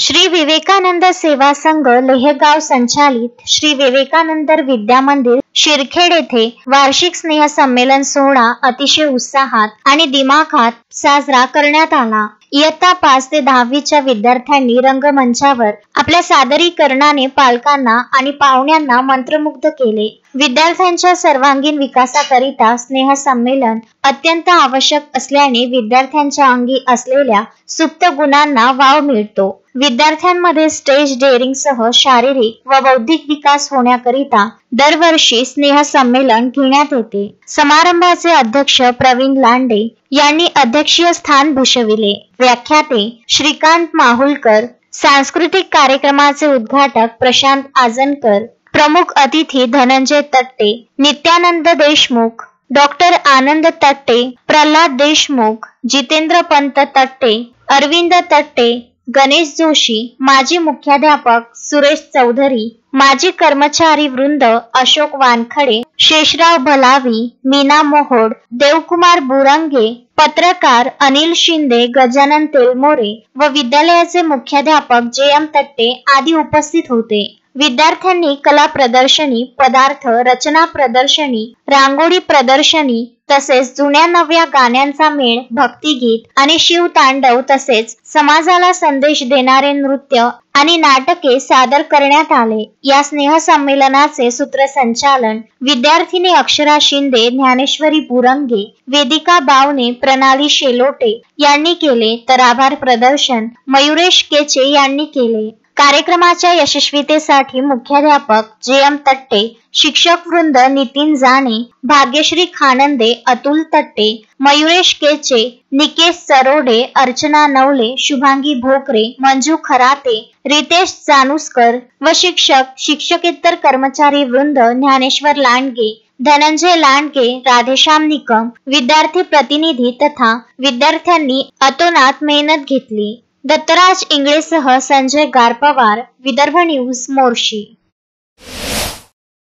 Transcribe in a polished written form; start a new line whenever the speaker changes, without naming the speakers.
श्री विवेकानंद सेवा संघ लेहगाव संचालित श्री विवेकानंद विद्या मंदिर शिरखेड येथे वार्षिक स्नेह संमेलन सोहळा अतिशय उत्साहात आणि दिमाखात साजरा करण्यात आला। इयत्ता 5 ते 10वीच्या विद्यार्थ्यांनी रंगमंचावर आपल्या सादरीकरणाने पालकांना आणि पाहुण्यांना मंत्रमुग्ध केले। विद्यार्थ्यांच्या सर्वांगीण विकासाकरिता स्नेह संमेलन अत्यंत आवश्यक असल्याने विद्यार्थ्यांच्या अंगी असलेल्या सुप्त गुणांना वाव मिळतो। विद्यार्थ्यांमध्ये स्टेज डेअरिंग सह शारीरिक व बौद्धिक विकास होण्याकरिता दरवर्षी स्नेह संमेलन घेण्यात येते। समारंभाचे अध्यक्ष प्रवीण लांडे यांनी अध्यक्षीय स्थान भूषविले। व्याख्याते श्रीकांत माहुलकर, सांस्कृतिक कार्यक्रमाचे उद्घाटक प्रशांत आजनकर, प्रमुख अतिथी धनंजय तट्टे, नित्यानंद देशमुख, डॉक्टर आनंद तट्टे, प्रल्हाद देशमुख, जितेंद्र पंत तट्टे, अरविंद तट्टे, गणेश जोशी, माजी मुख्याध्यापक सुरेश चौधरी, माजी कर्मचारी वृंद अशोक वानखडे, शेषराव भलावी, मीना मोहोड, देवकुमार बुरंगे, पत्रकार अनिल शिंदे, गजानन तेलमोरे व विद्यालयाचे मुख्याध्यापक जे.एम. तट्टे आदी उपस्थित होते। विद्यार्थ्यांनी कला प्रदर्शनी, पदार्थ रचना प्रदर्शनी, रांगोळी प्रदर्शनी तसेच जुन्या नव्या गाण्यांचा मेळ, भक्तिगीत आणि शिवतांडव तसेच समाजाला संदेश देणारे नृत्य आणि नाटके सादर करण्यात आले। या स्नेह संमेलनाचे सूत्रसंचालन विद्यार्थिनी अक्षरा शिंदे, ज्ञानेश्वरी बुरंगे, वेदिका बावणे, प्रणाली शेलोटे यांनी केले, तर आभार प्रदर्शन मयुरेश केचे यांनी केले। कार्यक्रमाच्या यशस्वीतेसाठी मुख्याध्यापक जे.एम. तट्टे, शिक्षक वृंद नितीन जाणे, भाग्यश्री खानंदे, अतुल तट्टे, मयुरेश केचे, निकेश सरोडे, अर्चना नवले, शुभांगी भोकरे, मंजू खराते, रितेश जानुसकर व शिक्षकेतर कर्मचारी वृंद ज्ञानेश्वर लांडगे, धनंजय लांडगे, राधेश्याम निकम, विद्यार्थी प्रतिनिधी तथा विद्यार्थ्यांनी अतोनात मेहनत घेतली। दत्तराज इंगळेसह संजय गारपवार, विदर्भ न्यूज, मोर्शी।